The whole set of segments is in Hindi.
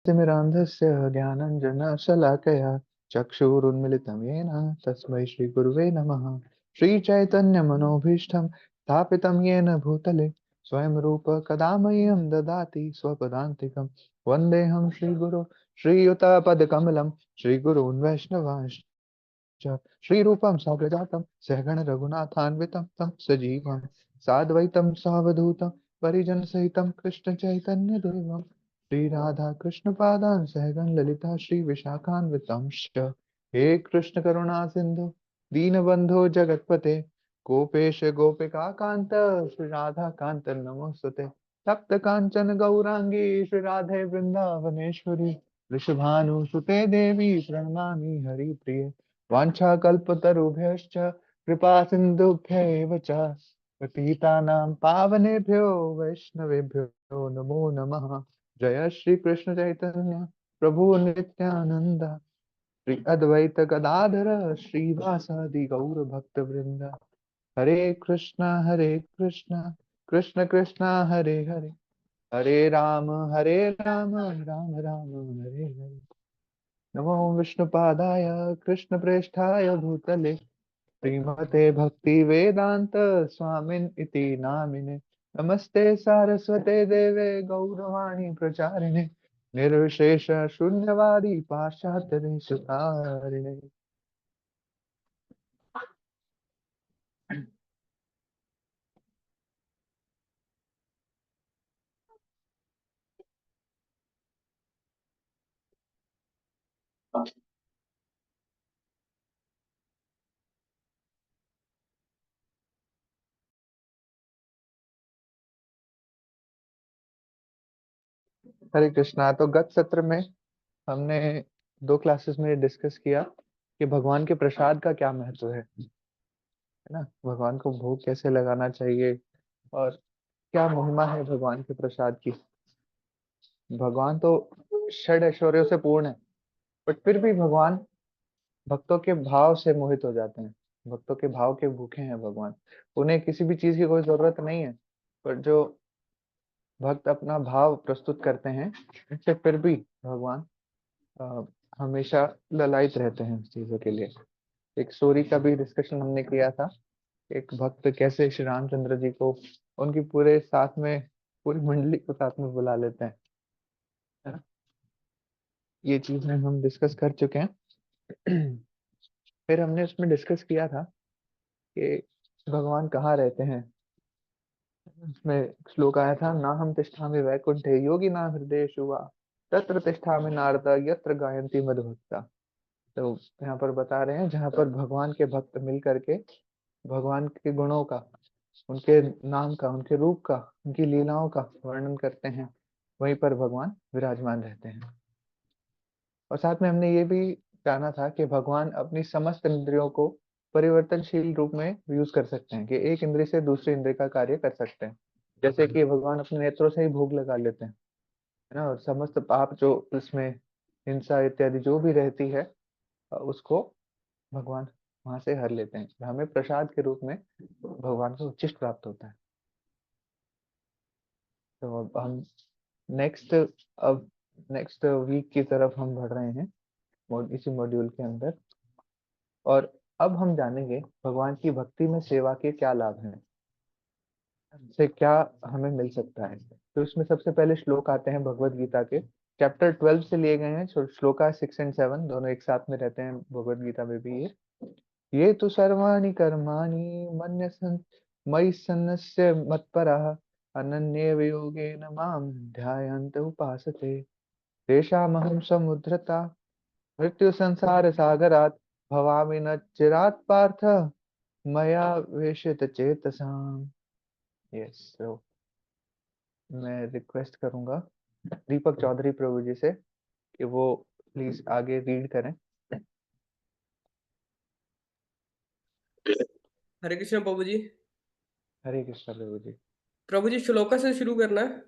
तिमिरान्धस्य ज्ञानञ्जनशलाकया चक्षुरुन्मिलितं येन तस्मै श्रीगुरुवे नमः। श्रीचैतन्यमनोभीष्टं स्थापितं येन भूतले स्वयं रूप कदा मह्यं ददाति स्वपदान्तिकं। वन्देऽहं श्रीगुरो श्रीयुतपदकमलं श्रीगुरून् वैष्णवांश्च श्रीरूपं साग्रजातं सहगण रघुनाथान्वितं तं सजीवं साद्वैतं सावधूतं परिजनसहितं कृष्ण चैतन्य देवं श्री राधा कृष्ण पादान् सहगण ललिता श्री विशाखान्वितंश्च। हे कृष्ण करुणा सिंधु दीनबंधो जगतपते गोपेश गोपिका कांत श्री राधा कांत नमोस्तुते। तप्त कांचन गौरांगी श्री राधे वृंदावनेश्वरी वृषभानुसुते देवी प्रणमामि हरिप्रिये। वाञ्छाकल्पतरुभ्यश्च कृपा सिन्धुभ्यैव च पतितानां पावनेभ्यो वैष्णवेभ्यो नमो नमः। जय श्री कृष्ण चैतन्य प्रभु नित्यानंद श्री अद्वैत गदाधर श्रीवासादि गौर भक्त वृंद। हरे कृष्णा कृष्ण कृष्णा हरे हरे हरे राम राम राम हरे हरे। नमो विष्णुपादाय कृष्णप्रेष्ठाय भूतले श्रीमते भक्ति वेदांत स्वामिन इति नामिने। नमस्ते सारस्वते देवे गौरवाणी प्रचारिणे निर्विशेष शून्यवादी पाश्चात्य देशतारिणे। हरे कृष्णा। तो गत सत्र में हमने दो क्लासेस में डिस्कस किया कि भगवान के प्रसाद का क्या महत्व है ना। भगवान को भोग कैसे लगाना चाहिए और क्या महिमा है भगवान के प्रसाद की। भगवान तो षड ऐश्वर्यों से पूर्ण है, बट फिर भी भगवान भक्तों के भाव से मोहित हो जाते हैं। भक्तों के भाव के भूखे हैं भगवान। उन्हें किसी भी चीज की कोई जरूरत नहीं है, पर जो भक्त अपना भाव प्रस्तुत करते हैं इससे फिर भी भगवान अ, हमेशा ललायित रहते हैं उस चीजों के लिए। एक स्टोरी का भी डिस्कशन हमने किया था। एक भक्त कैसे श्री रामचंद्र जी को उनकी पूरे साथ में पूरी मंडली को साथ में बुला लेते हैं, है ना। ये चीजें हम डिस्कस कर चुके हैं। फिर हमने उसमें डिस्कस किया था कि भगवान कहाँ रहते हैं। उसमें एक श्लोक आया था, ना हम तिष्ठामि वैकुंठे योगी ना हृदय शुवा तत्र तिष्ठामि नारद यत्र गायन्ति मद्भक्ता। तो यहाँ पर बता रहे हैं जहाँ पर भगवान के भक्त मिल करके भगवान के गुणों का, उनके नाम का, उनके रूप का, उनकी लीलाओं का वर्णन करते हैं, वहीं पर भगवान विराजमान रहते हैं। और साथ में हमने ये भी जाना था कि भगवान अपनी समस्त इंद्रियों को परिवर्तनशील रूप में यूज कर सकते हैं, कि एक इंद्रिय से दूसरी इंद्रिय का कार्य कर सकते हैं। जैसे कि भगवान अपने नेत्रों से ही भोग लगा लेते हैं, है ना। और समस्त पाप जो उसमें हिंसा इत्यादि जो भी रहती है उसको भगवान वहां से हर लेते हैं। हमें प्रसाद के रूप में भगवान को उच्चिष्ट प्राप्त होता है। तो अब हम नेक्स्ट अब नेक्स्ट वीक की तरफ हम बढ़ रहे हैं इसी मॉड्यूल के अंदर। और अब हम जानेंगे भगवान की भक्ति में सेवा के क्या लाभ हैं, से क्या हमें मिल सकता है। तो इसमें सबसे पहले श्लोक आते हैं भगवत गीता के चैप्टर 12 से लिए गए हैं। श्लोका 6 और 7 दोनों एक साथ में रहते हैं भगवत गीता में भी। ये तो सर्वाणि कर्माणि मन्यसन् मयि सन्न्यस्य मत्परः अनन्येव योगेन मां ध्यायन्त उपासते तेषामहं समुद्धृता मृत्यु संसार सागरात् भवामि न चिरात् पार्थ मया वेशित चेतसाम्। यस, तो मैं रिक्वेस्ट करूंगा दीपक चौधरी प्रभु जी से कि वो प्लीज आगे रीड करें। हरे कृष्ण प्रभु जी। हरे कृष्ण प्रभु जी। प्रभु जी श्लोका से शुरू करना है।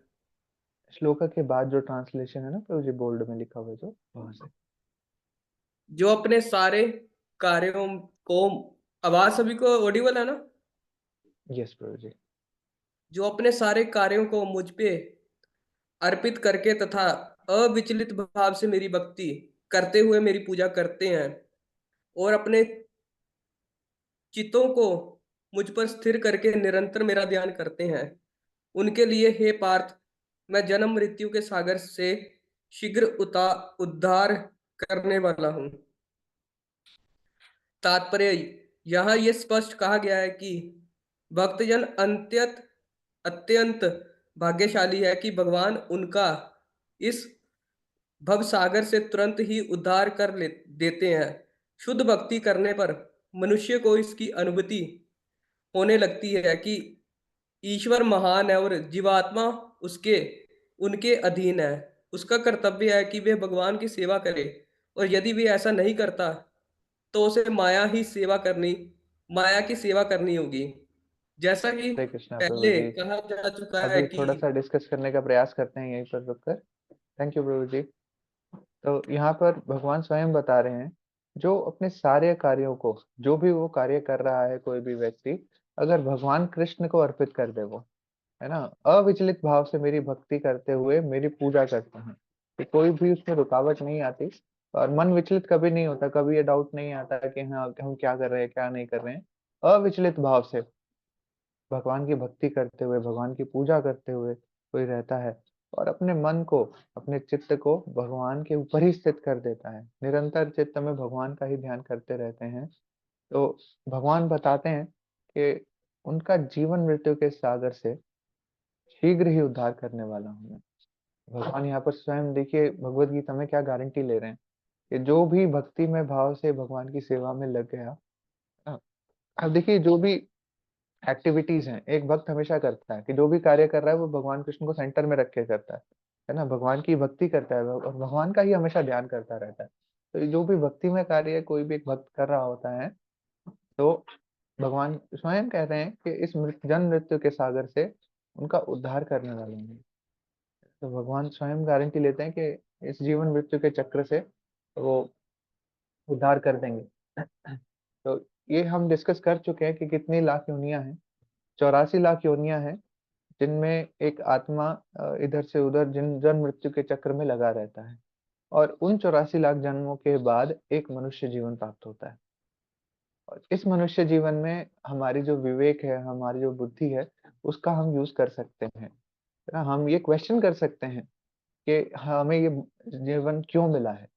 श्लोका के बाद जो ट्रांसलेशन है ना प्रभु जी, बोल्ड में लिखा हुआ है जो, वहां से। जो अपने सारे कार्यों को, आवाज सभी को ऑडिबल है ना? यस प्रभु जी। जो अपने सारे कार्यों को मुझ पे अर्पित करके तथा अविचलित भाव से मेरी भक्ति करते हुए मेरी पूजा करते हैं और अपने चित्तों को मुझ पर स्थिर करके निरंतर मेरा ध्यान करते हैं, उनके लिए हे पार्थ, मैं जन्म मृत्यु के सागर से शीघ्र उद्धार करने वाला हूँ। तात्पर्य, यहाँ ये स्पष्ट कहा गया है कि भक्तजन अत्यंत भाग्यशाली है कि भगवान उनका इस भव सागर से तुरंत ही उद्धार कर ले देते हैं। शुद्ध भक्ति करने पर मनुष्य को इसकी अनुभूति होने लगती है कि ईश्वर महान है और जीवात्मा उसके उनके अधीन है। उसका कर्तव्य है कि वह भगवान की सेवा करे, और यदि वह ऐसा नहीं करता तो उसे माया की सेवा करनी होगी। जैसा कि हरे कृष्णा प्रभु पहले जी। कहा जा चुका है अभी कि थोड़ा सा डिस्कस करने का प्रयास करते हैं यहीं पर रुककर। थैंक यू प्रभु जी। तो यहाँ पर भगवान स्वयं बता रहे हैं, जो अपने सारे कार्यों को, जो भी वो कार्य कर रहा है कोई भी व्यक्ति, अगर भगवान कृष्ण को अर्पित कर दे, वो है ना, अविचलित भाव से मेरी भक्ति करते हुए मेरी पूजा करते हैं, कि कोई भी उसमें रुकावट नहीं आती, और मन विचलित कभी नहीं होता, कभी ये डाउट नहीं आता कि हाँ हम क्या कर रहे हैं क्या नहीं कर रहे हैं। अविचलित भाव से भगवान की भक्ति करते हुए, भगवान की पूजा करते हुए कोई रहता है, और अपने मन को, अपने चित्त को भगवान के ऊपर ही स्थित कर देता है, निरंतर चित्त में भगवान का ही ध्यान करते रहते हैं, तो भगवान बताते हैं कि उनका जीवन मृत्यु के सागर से शीघ्र ही उद्धार करने वाला हूँ मैं। भगवान यहाँ पर स्वयं देखिए भगवत गीता में क्या गारंटी ले रहे हैं, कि जो भी भक्ति में भाव से भगवान की सेवा में लग गया। हाँ, अब देखिए जो भी एक्टिविटीज हैं एक भक्त हमेशा करता है, कि जो भी कार्य कर रहा है वो भगवान कृष्ण को सेंटर में रख के करता है ना, भगवान की भक्ति करता है और भगवान का ही हमेशा ध्यान करता रहता है। तो ये जो भी भक्ति में कार्य कोई भी एक भक्त कर रहा होता है, तो भगवान स्वयं कह रहे हैं कि इस जन्म मृत्यु के सागर से उनका उद्धार करने वाले हैं। तो भगवान स्वयं गारंटी लेते हैं कि इस जीवन मृत्यु के चक्र से वो उद्धार कर देंगे। तो ये हम डिस्कस कर चुके हैं कि कितनी लाख योनियां हैं। 84 लाख योनियां हैं, जिनमें एक आत्मा इधर से उधर जिन जन्म मृत्यु के चक्र में लगा रहता है, और उन 84 लाख जन्मों के बाद एक मनुष्य जीवन प्राप्त होता है। और इस मनुष्य जीवन में हमारी जो विवेक है, हमारी जो बुद्धि है, उसका हम यूज कर सकते हैं, है ना, हम ये क्वेश्चन कर सकते हैं कि हमें ये जीवन क्यों मिला है,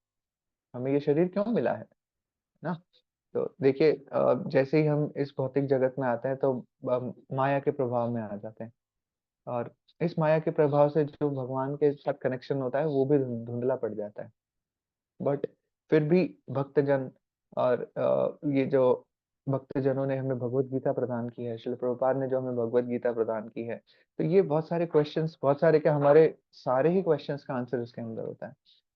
हमें ये शरीर क्यों मिला है ना। तो देखिए जैसे ही हम इस भौतिक जगत में आते हैं, तो माया के प्रभाव में आ जाते हैं, और इस माया के प्रभाव से जो भगवान के साथ कनेक्शन होता है वो भी धुंधला पड़ जाता है। बट फिर भी भक्तजन, और ये जो भक्तजनों ने हमें भगवत गीता प्रदान की है, श्रील प्रभुपाद ने जो हमें भगवत गीता प्रदान की है, तो ये बहुत सारे क्वेश्चंस, बहुत सारे क्या, हमारे सारे ही क्वेश्चंस का आंसर इसके अंदर होता है।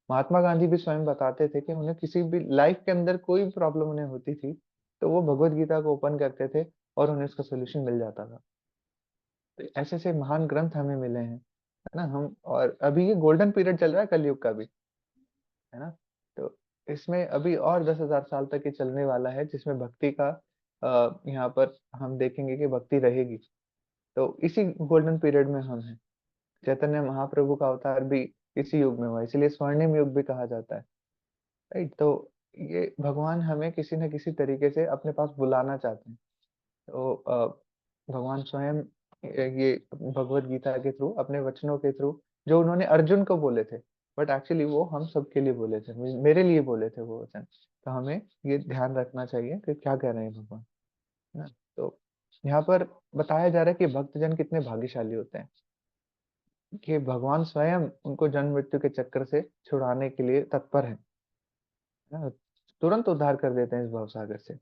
महात्मा गांधी भी स्वयं बताते थे कि उन्हें किसी भी लाइफ के अंदर कोई भी प्रॉब्लम उन्हें होती थी, तो वो भगवत गीता को ओपन करते थे और उन्हें उसका सोल्यूशन मिल जाता था। तो ऐसे ऐसे महान ग्रंथ हमें मिले हैं, है ना, हम, और अभी ये गोल्डन पीरियड चल रहा है कलयुग का भी, है ना। तो इसमें अभी और 10,000 साल तक ये चलने वाला है, जिसमें भक्ति का यहाँ पर हम देखेंगे कि भक्ति रहेगी। तो इसी गोल्डन पीरियड में हम हैं। चैतन्य महाप्रभु का अवतार भी इसी युग में हुआ, इसलिए स्वर्णिम युग भी कहा जाता है, राइट। तो ये भगवान हमें किसी न किसी तरीके से अपने पास बुलाना चाहते हैं। तो भगवान स्वयं ये भगवत गीता के थ्रू, अपने वचनों के थ्रू, जो उन्होंने अर्जुन को बोले थे, बट एक्चुअली वो हम सबके लिए बोले थे, मेरे लिए बोले थे वो वचन। तो हमें ये ध्यान रखना चाहिए कि क्या कह रहे हैं भगवान, है ना। तो यहाँ पर बताया जा रहा है कि भक्तजन कितने भाग्यशाली होते हैं, कि भगवान स्वयं उनको जन्म मृत्यु के चक्कर से छुड़ाने के लिए तत्पर है ना, तुरंत उद्धार कर देते हैं इस भवसागर से।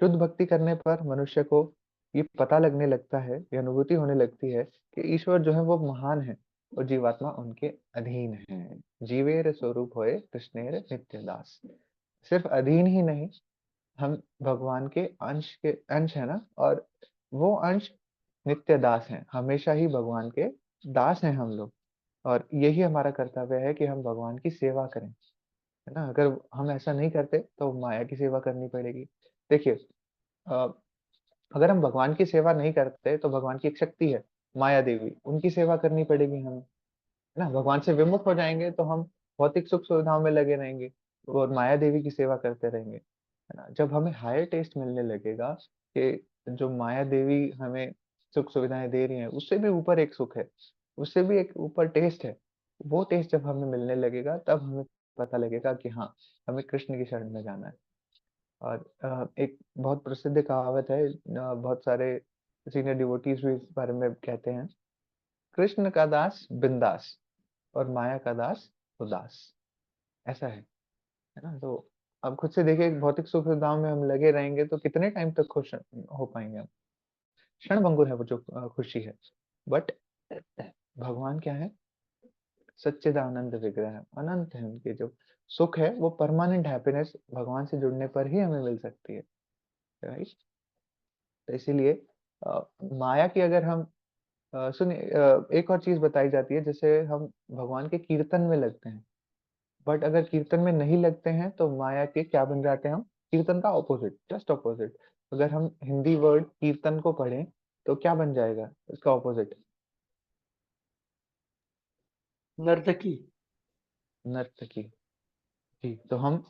शुद्ध भक्ति करने पर मनुष्य को ये पता लगने लगता है, ये अनुभूति होने लगती है कि ईश्वर जो है वो महान है, और जीवात्मा उनके अधीन है। जीवेर स्वरूप होए कृष्णेर नित्य दास। सिर्फ अधीन ही नहीं, हम भगवान के अंश है ना, और वो अंश नित्य दास हैं, हमेशा ही भगवान के दास हैं हम लोग। और यही हमारा कर्तव्य है कि हम भगवान की सेवा करें, है ना। अगर हम ऐसा नहीं करते तो माया की सेवा करनी पड़ेगी। देखिए अगर हम भगवान की सेवा नहीं करते, तो भगवान की एक शक्ति है माया देवी, उनकी सेवा करनी पड़ेगी हमें, है ना, भगवान से विमुख हो जाएंगे तो हम भौतिक सुख सुविधाओं में लगे रहेंगे और माया देवी की सेवा करते रहेंगे, है ना। जब हमें हायर टेस्ट मिलने लगेगा कि जो माया देवी हमें सुख सुविधाएं दे रही हैं उससे भी ऊपर एक सुख है, उससे भी एक ऊपर टेस्ट है, वो टेस्ट जब हमें मिलने लगेगा तब हमें पता लगेगा कि हाँ, हमें कृष्ण की शरण में जाना है। और एक बहुत प्रसिद्ध कहावत है, बहुत सारे सीनियर डिवोटीज भी इस बारे में कहते हैं, कृष्ण का दास बिंदास और माया का दास उदास, ऐसा है ना। तो अब खुद से देखिए, भौतिक सुख सुविधाओं में हम लगे रहेंगे तो कितने टाइम तक खुश हो पाएंगे हम। क्षण भंगुर है वो जो खुशी है, बट भगवान क्या है, सच्चिदानंद विग्रह है, अनंत है। उनके जो सुख है वो परमानेंट हैप्पीनेस भगवान से जुड़ने पर ही हमें मिल सकती है, राइट। तो इसीलिए माया की अगर हम सुनिए, एक और चीज बताई जाती है, जैसे हम भगवान के कीर्तन में लगते हैं, बट अगर कीर्तन में नहीं लगते हैं तो माया के क्या बन जाते हैं हम, कीर्तन का ऑपोजिट, जस्ट ऑपोजिट। अगर हम हिंदी वर्ड कीर्तन को पढ़ें तो क्या बन जाएगा इसका ऑपोजिट, नर्तकी। नर्तकी। जी, तो हम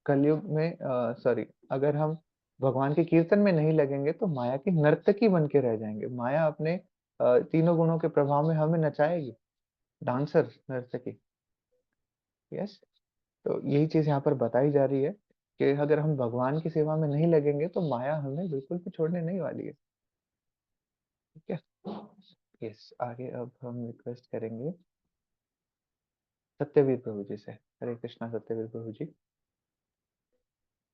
कलयुग में सॉरी, अगर हम भगवान के कीर्तन में नहीं लगेंगे तो माया की नर्तकी बन के रह जाएंगे। माया अपने तीनों गुणों के प्रभाव में हमें नचाएगी, डांसर, नर्तकी। यस। तो यही चीज यहाँ पर बताई जा रही है कि अगर हम भगवान की सेवा में नहीं लगेंगे तो माया हमें बिल्कुल भी छोड़ने नहीं वाली है, ठीक है। यस, आगे अब हम रिक्वेस्ट करेंगे सत्यवीर प्रभु जी से। हरे कृष्णा सत्यवीर प्रभु जी।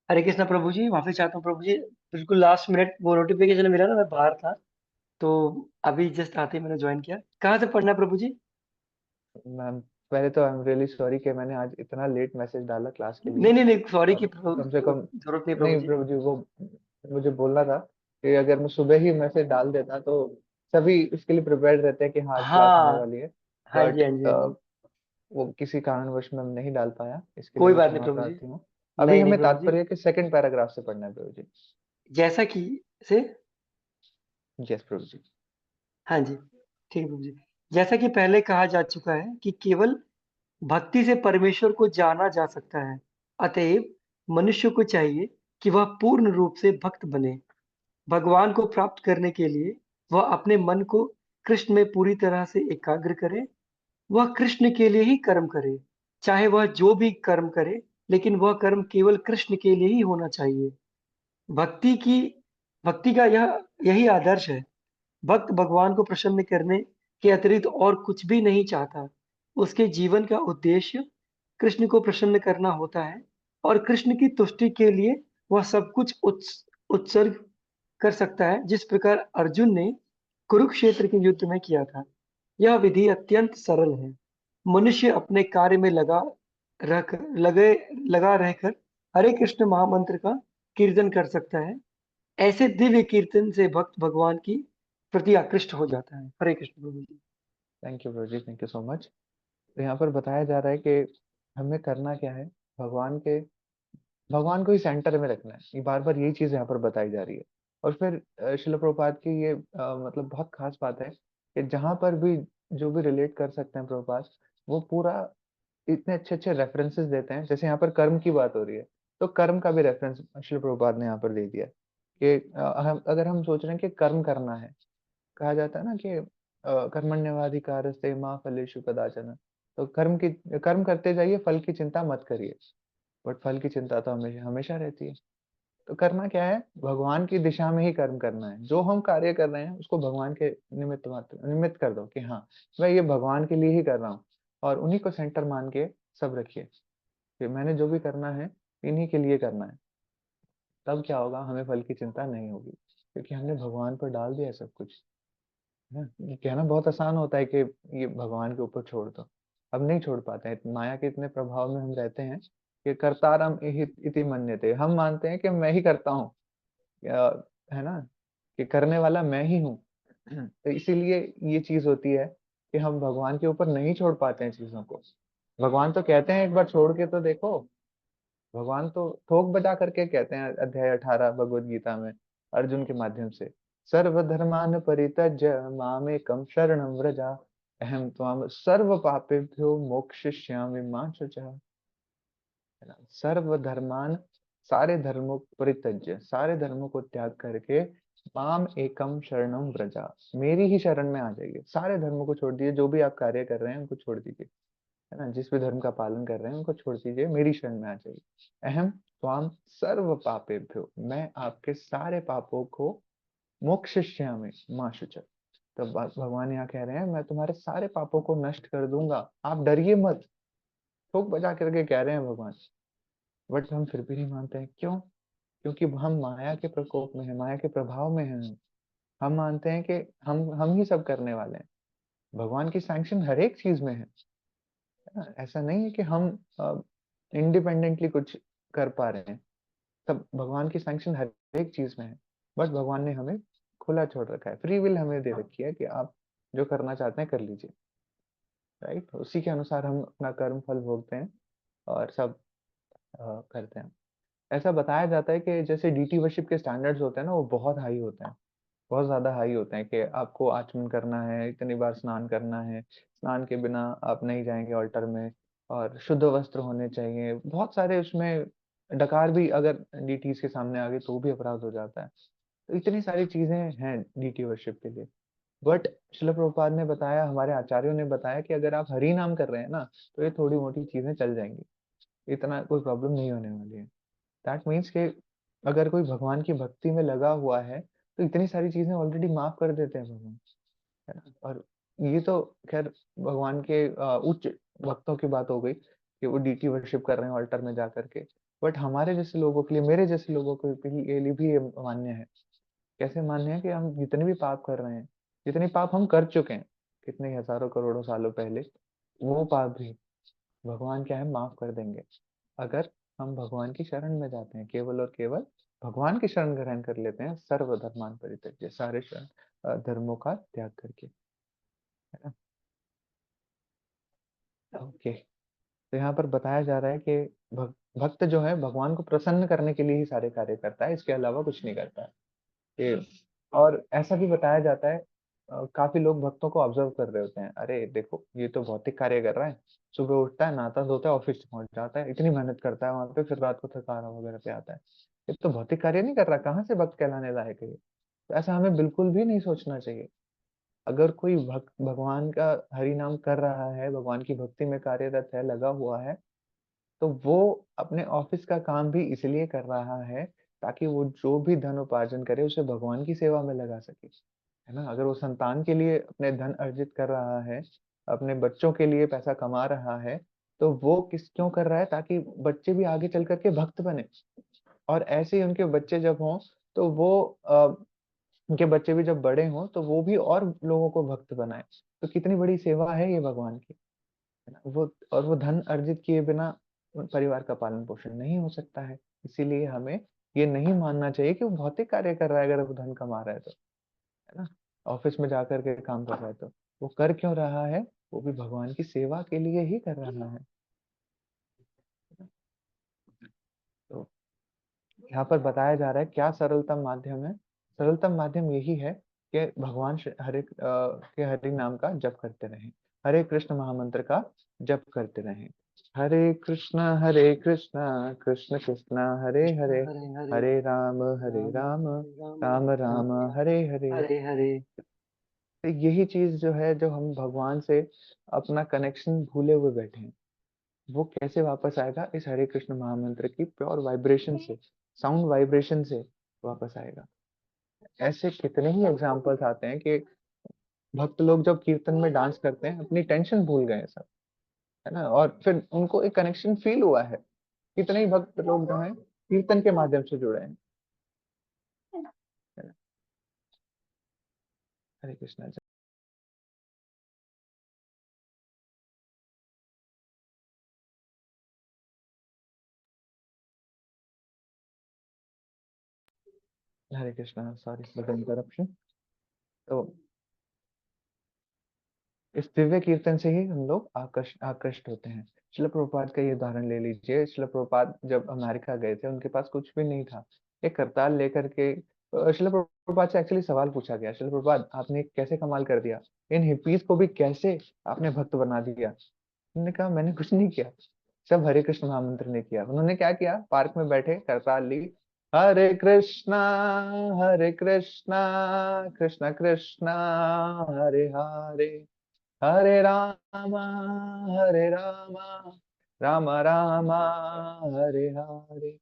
हरे कृष्णा प्रभु जी, माफी चाहता हूँ प्रभु जी, बिल्कुल लास्ट मिनट वो नोटिफिकेशन मिला ना, मैं बाहर था, तो अभी जस्ट आते ही मैंने ज्वाइन किया। कहाँ से पढ़ना है प्रभु जी? मैम, पहले तो आई एम रियली सॉरी कि मैंने आज इतना लेट मैसेज डाला क्लास के लिए। नहीं नहीं नहीं, सॉरी की और कम से कम, जरूरत नहीं प्रभु नहीं जी। प्रभु जी, वो मुझे बोलना था कि अगर मैं सुबह ही मैसेज डाल देता तो सभी इसके लिए प्रिपेयर्ड रहते हैं कि हाँ आज क्लास होने हाँ वाली है। हाँ जी, बट हाँ जी, हाँ जी। वो किसी कारणवश मैं नहीं डाल पाया, इसके लिए कोई मैं बात नहीं क्षमा प्रभु जी। प्रार्थी हूँ। अभी नहीं नहीं हमें प्रभु जी। तात्पर्य के सेकंड पैराग्राफ से पढ़ना है प्रभु जी। जैसा कि से यस प्रभु जी। हाँ जी, ठीक है प्रभु जी। जैसा कि पहले कहा जा चुका है कि केवल भक्ति से परमेश्वर को जाना जा सकता है। अतएव मनुष्य को चाहिए कि वह पूर्ण रूप से भक्त बने। भगवान को प्राप्त करने के लिए वह अपने मन को कृष्ण में पूरी तरह से एकाग्र करे। वह कृष्ण के लिए ही कर्म करे, चाहे वह जो भी कर्म करे, लेकिन वह कर्म केवल कृष्ण के लिए ही होना चाहिए। भक्ति की भक्ति का यही आदर्श है। भक्त भगवान को प्रसन्न करने के अतिरिक्त और कुछ भी नहीं चाहता। उसके जीवन का उद्देश्य कृष्ण को प्रसन्न करना होता है और कृष्ण की तुष्टि के लिए वह सब कुछ उत्सर्ग कर सकता है, जिस प्रकार अर्जुन ने कुरुक्षेत्र के युद्ध में किया था। यह विधि अत्यंत सरल है। मनुष्य अपने कार्य में लगे लगा रहकर हरे कृष्ण महामंत्र का कीर्तन कर सकता है। ऐसे दिव्य कीर्तन से भक्त भगवान की प्रति आकृष्ट हो जाता है। हरे कृष्ण प्रभु जी। थैंक यू प्रभु जी, थैंक यू सो मच। तो यहाँ पर बताया जा रहा है कि हमें करना क्या है, भगवान के, भगवान को ही सेंटर में रखना है। ये बार बार यही चीज यहाँ पर बताई जा रही है। और फिर शिल प्रभुपाद की ये मतलब बहुत खास बात है कि जहां पर भी जो भी रिलेट कर सकते हैं प्रभुपाद, वो पूरा इतने अच्छे अच्छे रेफरेंसेस देते हैं। जैसे यहाँ पर कर्म की बात हो रही है तो कर्म का भी रेफरेंस शिल प्रभुपाद ने यहाँ पर दे दिया कि अगर हम सोच रहे हैं कि कर्म करना है, कहा जाता है ना कि कर्मण्यवाधिकारस्ते माँ फलेषु कदाचन। तो कर्म करते जाइए, फल की चिंता मत करिए। बट फल की चिंता तो हमेशा हमेशा रहती है। तो करना क्या है, भगवान की दिशा में ही कर्म करना है। जो हम कार्य कर रहे हैं उसको भगवान के निमित्त मात्र निमित्त कर दो कि हाँ, मैं ये भगवान के लिए ही कर रहा हूँ, और उन्हीं को सेंटर मान के सब रखिए कि मैंने जो भी करना है इन्हीं के लिए करना है। तब क्या होगा, हमें फल की चिंता नहीं होगी, क्योंकि हमने भगवान पर डाल दिया सब कुछ, है ना। ये कहना बहुत आसान होता है कि ये भगवान के ऊपर छोड़ दो, अब नहीं छोड़ पाते हैं। माया के इतने प्रभाव में हम रहते हैं कि कर्तारम इति मन्यते, हम मानते हैं कि मैं ही करता हूँ, है ना, कि करने वाला मैं ही हूँ। तो इसीलिए ये चीज होती है कि हम भगवान के ऊपर नहीं छोड़ पाते हैं चीजों को। भगवान तो कहते हैं एक बार छोड़ के तो देखो, भगवान तो ठोक बजा करके कहते हैं अध्याय 18 भगवद गीता में अर्जुन के माध्यम से, सर्वधर्मान परित्यज्य मामेकं शरणं व्रजा। अहम त्वाम सर्व पापेभ्यो मोक्षयिष्यामि मा शुचः। है ना, सर्व धर्मान, सारे धर्मों को परित्यज्य, सारे धर्मों को त्याग करके माम एकम शरणम व्रजा, मेरी ही शरण में आ जाइए। सारे धर्मों को छोड़ दीजिए, जो भी आप कार्य कर रहे हैं उनको छोड़ दीजिए, है ना, जिस भी धर्म का पालन कर रहे हैं उनको छोड़ दीजिए, मेरी शरण में आ जाइए। अहम त्वाम सर्व पापेभ्यो, मैं आपके सारे पापों को मोक्षयिष्यामि मा शुचः। तो भगवान यहाँ कह रहे हैं मैं तुम्हारे सारे पापों को नष्ट कर दूंगा, आप डरिए मत। ठोक बजा करके कह रहे हैं भगवान। बट हम फिर भी नहीं मानते हैं, क्यों? क्योंकि हम माया के प्रकोप में हैं, माया के प्रभाव में हैं। हम मानते हैं कि हम ही सब करने वाले हैं। भगवान की सैंक्शन हर एक चीज में है ना? ऐसा नहीं है कि हम इंडिपेंडेंटली कुछ कर पा रहे हैं। सब भगवान की सैंक्शन हर एक चीज में है। बट भगवान ने हमें खुला छोड़ रखा है, फ्री विल हमें दे रखी है कि आप जो करना चाहते हैं कर लीजिए। राइट, उसी के अनुसार हम अपना कर्म फल भोगते हैं और सब करते हैं। ऐसा बताया जाता है कि जैसे डीटी वर्शिप के स्टैंडर्ड्स होते हैं ना, वो बहुत हाई होते हैं, बहुत ज्यादा हाई होते हैं कि आपको आचमन करना है, इतनी बार स्नान करना है, स्नान के बिना आप नहीं जाएंगे ऑल्टर में, और शुद्ध वस्त्र होने चाहिए, बहुत सारे उसमें। डकार भी अगर डीटीज के सामने आ गए तो भी अपराध हो जाता है। तो इतनी सारी चीजें हैं डीटी वर्शिप के लिए। बट शिल प्रभुपाद ने बताया, हमारे आचार्यों ने बताया कि अगर आप हरि नाम कर रहे हैं ना, तो ये थोड़ी मोटी चीजें चल जाएंगी, इतना कोई प्रॉब्लम नहीं होने वाली है। दैट मीन्स कि अगर कोई भगवान की भक्ति में लगा हुआ है तो इतनी सारी चीजें ऑलरेडी माफ कर देते हैं भगवान, है ना। और ये तो खैर भगवान के उच्च भक्तों की बात हो गई कि वो डीटी वर्शिप कर रहे हैं ऑल्टर में जा करके। बट हमारे जैसे लोगों के लिए, मेरे जैसे लोगों के लिए भी ये मान्य है। कैसे मान्य है? कि हम जितने भी पाप कर रहे हैं, जितने पाप हम कर चुके हैं कितने हजारों करोड़ों सालों पहले, वो पाप भी भगवान क्या है माफ कर देंगे, अगर हम भगवान की शरण में जाते हैं, केवल और केवल भगवान की शरण ग्रहण कर लेते हैं, सर्व धर्मान परित्यज्य, सारे शरण धर्मों का त्याग करके, है ना। ओके, तो यहाँ पर बताया जा रहा है कि भक्त जो है भगवान को प्रसन्न करने के लिए ही सारे कार्य करता है, इसके अलावा कुछ नहीं करता है ये। और ऐसा भी बताया जाता है, काफी लोग भक्तों को ऑब्जर्व कर रहे होते हैं, अरे देखो ये तो भौतिक कार्य कर रहा है, सुबह उठता है, नहाता धोता है, ऑफिस पहुंच जाता है, इतनी मेहनत करता है वहां पे, फिर रात को थकारा वगैरह पे आता है, ये तो भौतिक कार्य नहीं कर रहा, कहाँ से भक्त कहलाने लायक है ये? तो ऐसा हमें बिल्कुल भी नहीं सोचना चाहिए। अगर कोई भक्त भगवान का हरि नाम कर रहा है, भगवान की भक्ति में कार्यरत है, लगा हुआ है, तो वो अपने ऑफिस का काम भी इसलिए कर रहा है ताकि वो जो भी धन उपार्जन करे उसे भगवान की सेवा में लगा सके, है ना। अगर वो संतान के लिए अपने धन अर्जित कर रहा है, अपने बच्चों के लिए पैसा कमा रहा है, तो वो किस क्यों कर रहा है? ताकि बच्चे भी आगे चल करके भक्त बने, और ऐसे ही उनके बच्चे जब हों तो वो उनके बच्चे भी जब बड़े हों तो वो भी और लोगों को भक्त बनाए। तो कितनी बड़ी सेवा है ये भगवान की, है ना। वो और वो धन अर्जित किए बिना परिवार का पालन पोषण नहीं हो सकता है। इसीलिए हमें ये नहीं मानना चाहिए कि वो भौतिक कार्य कर रहा है, अगर वो धन कमा रहा है तो, है ना, ऑफिस में जाकर के काम कर रहा है तो वो कर क्यों रहा है? वो भी भगवान की सेवा के लिए ही कर रहा है। तो यहाँ पर बताया जा रहा है क्या सरलतम माध्यम है। सरलतम माध्यम यही है कि भगवान के हरि नाम का जप करते रहें, हरे कृष्ण महामंत्र का जप करते रहें। हरे कृष्ण कृष्ण कृष्ण हरे कृष्ण हरे, हरे हरे, हरे राम राम, हरे राम, राम राम राम राम हरे हरे। हरे हरे। तो यही चीज जो है, जो हम भगवान से अपना कनेक्शन भूले हुए बैठे हैं, वो कैसे वापस आएगा? इस हरे कृष्ण महामंत्र की प्योर वाइब्रेशन से, साउंड वाइब्रेशन से वापस आएगा। ऐसे कितने ही एग्जाम्पल्स आते हैं कि भक्त लोग जब कीर्तन में डांस करते हैं अपनी टेंशन भूल गए सब, है ना, और फिर उनको एक कनेक्शन फील हुआ है। कितने ही भक्त लोग जो हैं कीर्तन के माध्यम से जुड़े हैं, है ना। Hare Krishna. Hare Krishna, sorry for the interruption. तो इस दिव्य कीर्तन से ही हम लोग आकृष्ट होते हैं। शिल प्रभुपाद का ये उदाहरण ले लीजिए। शिल प्रभुपाद जब अमेरिका गए थे, उनके पास कुछ भी नहीं था। एक करताल लेकर के शिल प्रभुपाद से एक्चुअली सवाल पूछा गया, शिल प्रभुपाद आपने कैसे कमाल कर दिया, इन हिप्पीज को भी कैसे आपने भक्त बना दिया? उन्होंने कहा मैंने कुछ नहीं किया, सब हरे कृष्ण महामंत्र ने किया। उन्होंने क्या किया, पार्क में बैठे करताल ली, हरे कृष्णा हरे कृष्णा कृष्ण कृष्णा हरे हरे, हरे रामा हरे रामा राम रामा हरे हरे।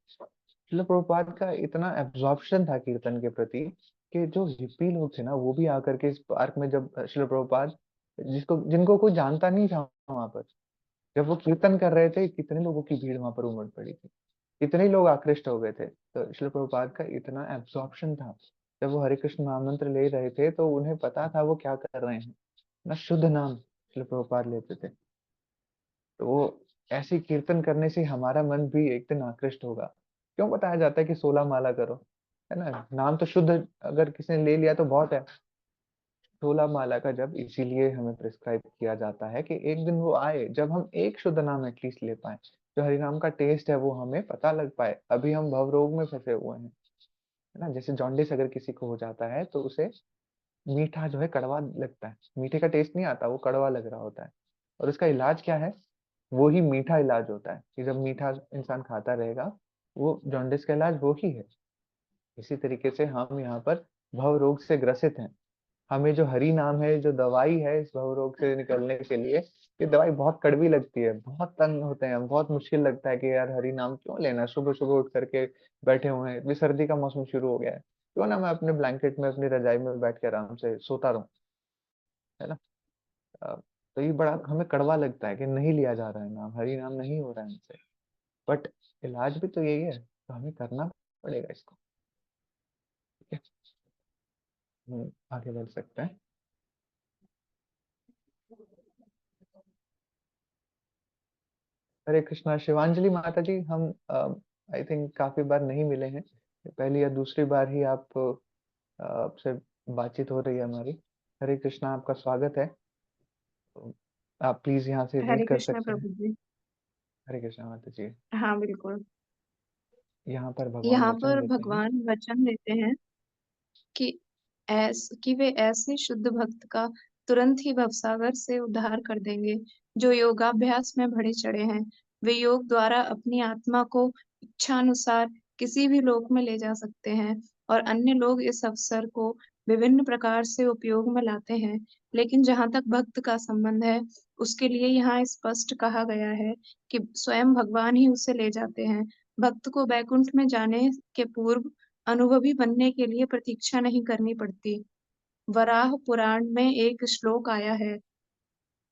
शिला प्रभुपाद का इतना एब्जॉर्प्शन था कीर्तन के प्रति कि जो हिप्पी लोग थे ना, वो भी आकर के इस पार्क में, जब शिला प्रभुपाद, जिसको जिनको कोई जानता नहीं था वहां पर, जब वो कीर्तन कर रहे थे, कितने लोगों की भीड़ वहां पर उमड़ पड़ी थी, कितने लोग आकृष्ट हो गए थे। तो शिला प्रभुपाद का इतना एब्जॉर्प्शन था, जब वो हरे कृष्ण महामंत्र ले रहे थे तो उन्हें पता था वो क्या कर रहे हैं ना, शुद्ध नाम शिला प्रभुपाद लेते थे। तो वो ऐसे कीर्तन करने से हमारा मन भी एक दिन आकृष्ट होगा। क्यों बताया जाता है कि 16 माला करो, है ना? नाम तो शुद्ध अगर किसी ने ले लिया तो बहुत है। 16 माला का जब इसीलिए हमें प्रिस्क्राइब किया जाता है कि एक दिन वो आए जब हम एक शुद्ध नाम एटलीस्ट ले पाए, जो हरिनाम का टेस्ट है वो हमें पता लग पाए। अभी हम भव रोग में फंसे हुए हैं, है ना? जैसे जॉन्डिस अगर किसी को हो जाता है तो उसे मीठा जो है कड़वा लगता है, मीठे का टेस्ट नहीं आता, वो कड़वा लग रहा होता है। और उसका इलाज क्या है? वो ही मीठा इलाज होता है कि जब मीठा इंसान खाता रहेगा, वो जॉन्डिस का इलाज वो ही है। इसी तरीके से हम यहाँ पर भव रोग से ग्रसित हैं। हमें जो हरि नाम है, जो दवाई है इस भव रोग से निकलने के लिए, ये दवाई बहुत कड़वी लगती है, बहुत तंग होते हैं हम, बहुत मुश्किल लगता है कि यार हरि नाम क्यों लेना, सुबह सुबह उठ करके बैठे हुए हैं, अभी सर्दी का मौसम शुरू हो गया है, क्यों ना मैं अपने ब्लैंकेट में अपनी रजाई में बैठ के आराम से सोता रहूं, है ना? अ, तो ये बड़ा हमें कड़वा लगता है कि नहीं लिया जा रहा है नाम, हरि नाम नहीं हो रहा है हमसे। बट इलाज भी तो यही है, तो हमें करना पड़ेगा इसको। ठीक है, आगे बढ़ सकते हैं। हरे कृष्णा। शिवांजलि माता जी, हम आई थिंक काफी बार नहीं मिले हैं, पहली या दूसरी बार ही आप आपसे बातचीत हो रही है हमारी। हरे कृष्णा, आपका स्वागत है। तो आप प्लीज यहाँ से रीड हरे कर कृष्णा सकते हैं। प्रभु जी। हरे कृष्णा माता जी। हाँ बिल्कुल। यहाँ पर भगवान यहाँ वचन पर देते हैं। भगवान वचन देते हैं कि कि वे ऐसे शुद्ध भक्त का तुरंत ही भवसागर से उद्धार कर देंगे जो योगाभ्यास में बढ़े चढ़े हैं। वे योग द्वारा अपनी आत्मा को इच्छानुसार किसी भी लोक में ले जा सकते हैं और अन्य लोग इस अवसर को विभिन्न प्रकार से उपयोग में लाते हैं। लेकिन जहाँ तक भक्त का संबंध है, उसके लिए यहाँ स्पष्ट कहा गया है कि स्वयं भगवान ही उसे ले जाते हैं। भक्त को बैकुंठ में जाने के पूर्व अनुभवी बनने के लिए प्रतीक्षा नहीं करनी पड़ती। वराह पुराण में एक श्लोक आया है,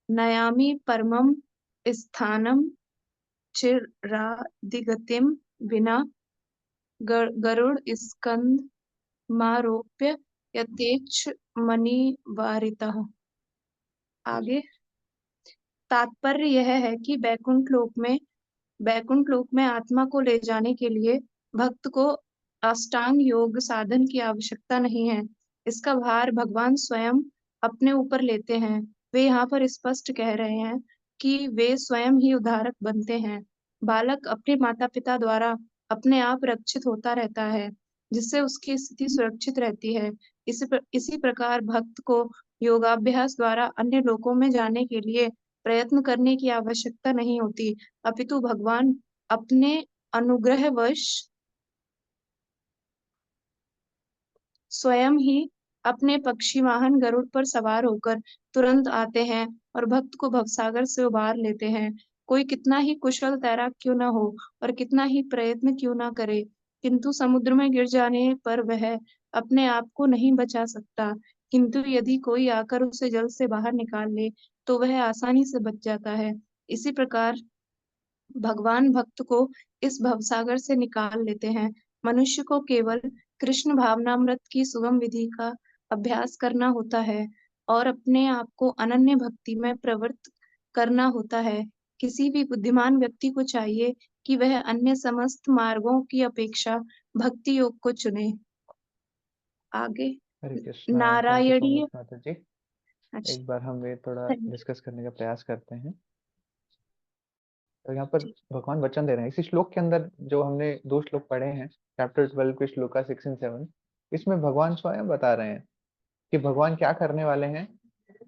नयामि परमं स्थानम चिरादिगतिम विना गरुड़ स्कंद मारोप्य यथेच्छ मणिवारितः। आगे तात्पर्य यह है कि बैकुंठ लोक में आत्मा को ले जाने के लिए भक्त को अष्टांग योग साधन की आवश्यकता नहीं है। इसका भार भगवान स्वयं अपने ऊपर लेते हैं। वे यहाँ पर स्पष्ट कह रहे हैं कि वे स्वयं ही उद्धारक बनते हैं। बालक अपने माता पिता द्वारा अपने आप रक्षित होता रहता है, जिससे उसकी स्थिति सुरक्षित रहती है। इसी प्रकार भक्त को योगाभ्यास द्वारा अन्य लोकों में जाने के लिए प्रयत्न करने की आवश्यकता नहीं होती, अपितु भगवान अपने अनुग्रहवश स्वयं ही अपने पक्षी वाहन गरुड़ पर सवार होकर तुरंत आते हैं और भक्त को भवसागर से उबार लेते हैं। कोई कितना ही कुशल तैराक क्यों न हो और कितना ही प्रयत्न क्यों न करे, किंतु समुद्र में गिर जाने पर वह अपने आप को नहीं बचा सकता। किंतु यदि कोई आकर उसे जल से बाहर निकाल ले, तो वह आसानी से बच जाता है। इसी प्रकार भगवान भक्त को इस भवसागर से निकाल लेते हैं। मनुष्य को केवल कृष्ण भावनामृत की सुगम विधि का अभ्यास करना होता है और अपने आप को अनन्य भक्ति में प्रवृत्त करना होता है। किसी भी बुद्धिमान व्यक्ति को चाहिए कि वह अन्य समस्त मार्गों की अपेक्षा भक्ति योग को चुने। आगे Hare Krishna. Thank you so नारायणीय। मच माता जी। अच्छा। एक बार हम ये थोड़ा थैंक यू। डिस्कस करने का प्रयास करते हैं। तो यहाँ पर जी। भगवान वचन दे रहे हैं इसी श्लोक के अंदर, जो हमने दो श्लोक पढ़े हैं, चैप्टर 12 के श्लोका 6 एंड 7। इसमें भगवान स्वयं बता रहे हैं कि भगवान क्या करने वाले हैं।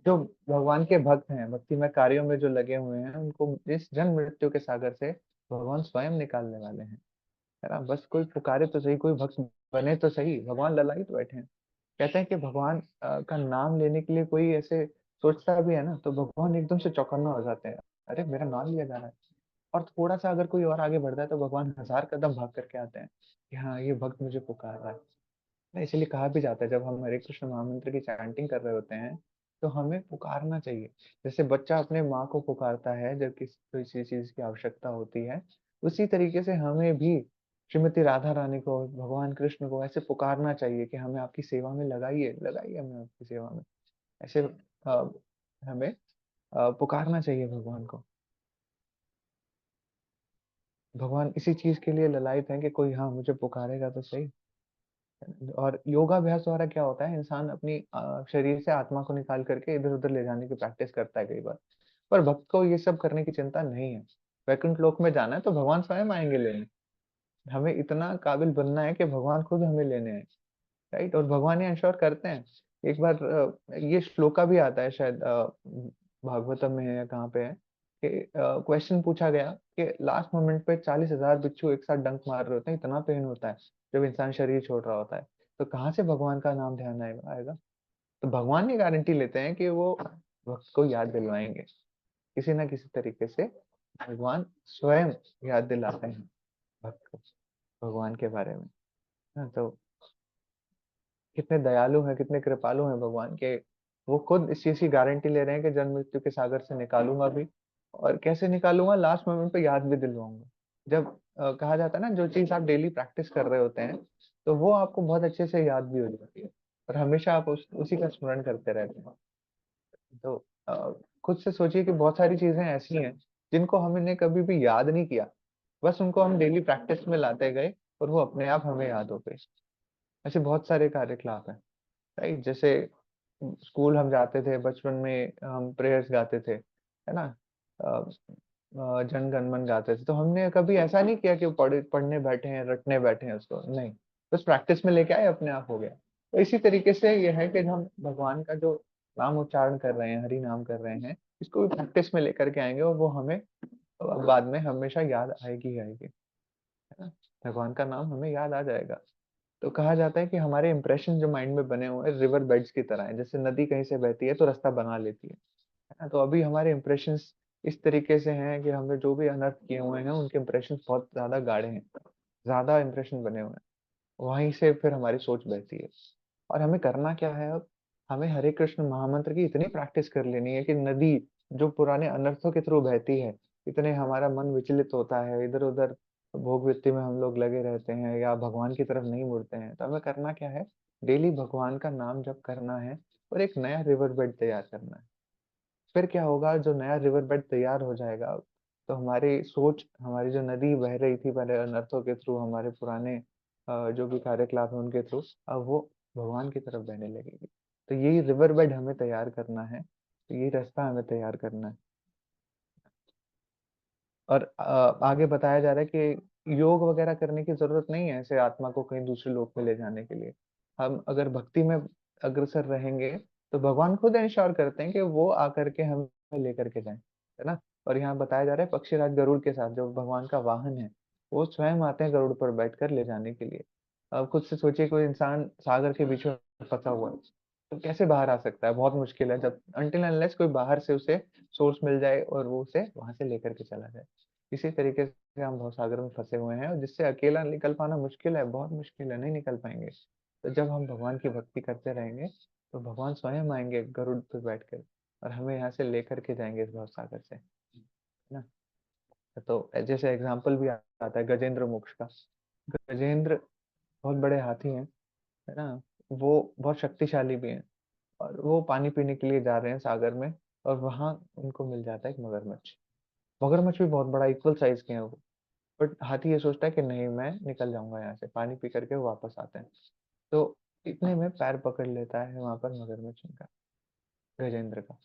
जो भगवान के भक्त हैं, भक्तिमय कार्यों में जो लगे हुए हैं, उनको इस जन्म मृत्यु के सागर से भगवान स्वयं निकालने वाले हैं, है ना। बस कोई पुकारे तो सही, कोई भक्त बने तो सही, भगवान ललायत बैठे हैं। कहते हैं कि भगवान का नाम लेने के लिए कोई ऐसे सोचता भी है ना, तो भगवान एकदम से चौकन्ना हो जाते हैं, अरे मेरा नाम लिया जा रहा है। और थोड़ा सा अगर कोई और आगे बढ़ता है तो भगवान 1000 कदम भाग करके आते हैं कि हाँ ये भक्त मुझे पुकार रहा है ना। इसलिए कहा भी जाता है, जब हम हरे कृष्ण महामंत्र की चैंटिंग कर रहे होते हैं तो हमें पुकारना चाहिए। जैसे बच्चा अपने माँ को पुकारता है जब किसी चीज की आवश्यकता होती है, उसी तरीके से हमें भी श्रीमती राधा रानी को, भगवान कृष्ण को ऐसे पुकारना चाहिए कि हमें आपकी सेवा में लगाइए, लगाइए हमें आपकी सेवा में। ऐसे हमें पुकारना चाहिए भगवान को। भगवान इसी चीज के लिए ललायत है कि कोई हाँ मुझे पुकारेगा तो सही। और योगाभ्यास द्वारा क्या होता है, इंसान अपनी शरीर से आत्मा को निकाल करके इधर उधर ले जाने की प्रैक्टिस करता है कई बार। पर भक्त को ये सब करने की चिंता नहीं है। वैकुंठ लोक में जाना है तो भगवान स्वयं आएंगे लेने। हमें इतना काबिल बनना है कि भगवान खुद हमें लेने आए, राइट। और भगवान ये इंश्योर करते हैं। एक बार ये श्लोका भी आता है शायद, भागवतम में है या कहाँ पे है, कि क्वेश्चन पूछा गया कि लास्ट मोमेंट पे 40,000 बिच्छू एक साथ डंक मार रहे होते हैं, इतना पेन होता है जब इंसान शरीर छोड़ रहा होता है, तो कहाँ से भगवान का नाम ध्यान आएगा। तो भगवान ये गारंटी लेते हैं कि वो भक्त को याद दिलवाएंगे किसी ना किसी तरीके से। भगवान स्वयं याद दिलाते हैं भक्त को भगवान के बारे में। हाँ, तो कितने दयालु हैं, कितने कृपालु हैं भगवान के। वो खुद इस चीज की गारंटी ले रहे हैं कि जन्म मृत्यु के सागर से निकालूंगा भी, और कैसे निकालूंगा, लास्ट मोमेंट पे याद भी दिलवाऊंगा। जब कहा जाता है ना, जो चीज आप डेली प्रैक्टिस कर रहे होते हैं तो वो आपको बहुत अच्छे से याद भी हो जाती है, और हमेशा आप उसी का स्मरण करते रहते हैं। तो खुद से सोचिए कि बहुत सारी चीजें ऐसी हैं जिनको हमने कभी भी याद नहीं किया, बस उनको हम डेली प्रैक्टिस में लाते गए और वो अपने आप हमें याद हो गए। ऐसे बहुत सारे कार्यकलाप हैं, राइट। जैसे स्कूल हम जाते थे बचपन में, हम प्रेयर्स गाते थे, है ना। जन गण मन गाते थे, तो हमने कभी ऐसा नहीं किया कि वो पढ़ने बैठे हैं, रटने बैठे हैं उसको, नहीं। बस प्रैक्टिस में लेके आए, अपने आप हो गया। तो इसी तरीके से ये है कि हम भगवान का जो नाम उच्चारण कर रहे हैं, हरि नाम कर रहे हैं, इसको भी प्रैक्टिस में लेकर के आएंगे और वो हमें बाद में हमेशा याद आएगी ही आएगी, है ना। भगवान का नाम हमें याद आ जाएगा। तो कहा जाता है कि हमारे इंप्रेशन जो माइंड में बने हुए हैं रिवर बेड्स की तरह है, जैसे नदी कहीं से बहती है तो रास्ता बना लेती है ना। तो अभी हमारे इंप्रेशंस इस तरीके से हैं कि हमने जो भी अनर्थ किए हुए हैं उनके इंप्रेशन बहुत ज्यादा गाढ़े हैं, ज्यादा इंप्रेशन बने हुए हैं, वहीं से फिर हमारी सोच बहती है। और हमें करना क्या है अब, हमें हरे कृष्ण महामंत्र की इतनी प्रैक्टिस कर लेनी है कि नदी जो पुराने अनर्थों के थ्रू बहती है, इतने हमारा मन विचलित होता है, इधर उधर भोग वृत्ति में हम लोग लगे रहते हैं या भगवान की तरफ नहीं मुड़ते हैं, तो हमें करना क्या है, डेली भगवान का नाम जप करना है और एक नया रिवर बेड तैयार करना है। फिर क्या होगा, जो नया रिवर बेड तैयार हो जाएगा तो हमारी सोच, हमारी जो नदी बह रही थी पहले अनर्थों के थ्रू, हमारे पुराने जो भी कार्यकलाप है उनके थ्रू, अब वो भगवान की तरफ बहने लगेगी। तो यही रिवर बेड हमें तैयार करना है, तो यही रास्ता हमें तैयार करना है। और आगे बताया जा रहा है कि योग वगैरह करने की जरूरत नहीं है ऐसे आत्मा को कहीं दूसरे लोक में ले जाने के लिए। हम अगर भक्ति में अग्रसर रहेंगे तो भगवान खुद इंश्योर करते हैं कि वो आकर के हमें लेकर के जाएं, है ना। और यहाँ बताया जा रहा है पक्षीराज गरुड़ के साथ, जो भगवान का वाहन है, वो स्वयं आते हैं गरुड़ पर बैठकर ले जाने के लिए। अब खुद से सोचिए, कोई इंसान सागर के बीच में फंसा हुआ है तो कैसे बाहर आ सकता है, बहुत मुश्किल है, जब अनटिल अनलेस कोई बाहर से उसे सोर्स मिल जाए और वो उसे वहां से लेकर के चला जाए। इसी तरीके से हम भवसागर में फंसे हुए हैं, और जिससे अकेला निकल पाना मुश्किल है, बहुत मुश्किल है, नहीं निकल पाएंगे। तो जब हम भगवान की भक्ति करते रहेंगे तो भगवान स्वयं आएंगे गरुड़ पर बैठकर और हमें यहाँ से लेकर के जाएंगे इस भवसागर से, है ना। तो जैसे एग्जाम्पल भी आता है गजेंद्र मोक्ष का। गजेंद्र बहुत बड़े हाथी हैं, है ना। वो बहुत शक्तिशाली भी हैं, और वो पानी पीने के लिए जा रहे हैं सागर में, और वहां उनको मिल जाता है एक मगरमच्छ। मगरमच्छ भी बहुत बड़ा, इक्वल साइज के हैं वो। बट हाथी ये सोचता है कि नहीं, मैं निकल जाऊंगा यहाँ से, पानी पी करके वो वापस आते हैं। तो इतने में पैर पकड़ लेता है वहां पर मगरमच्छ का, गजेंद्र का।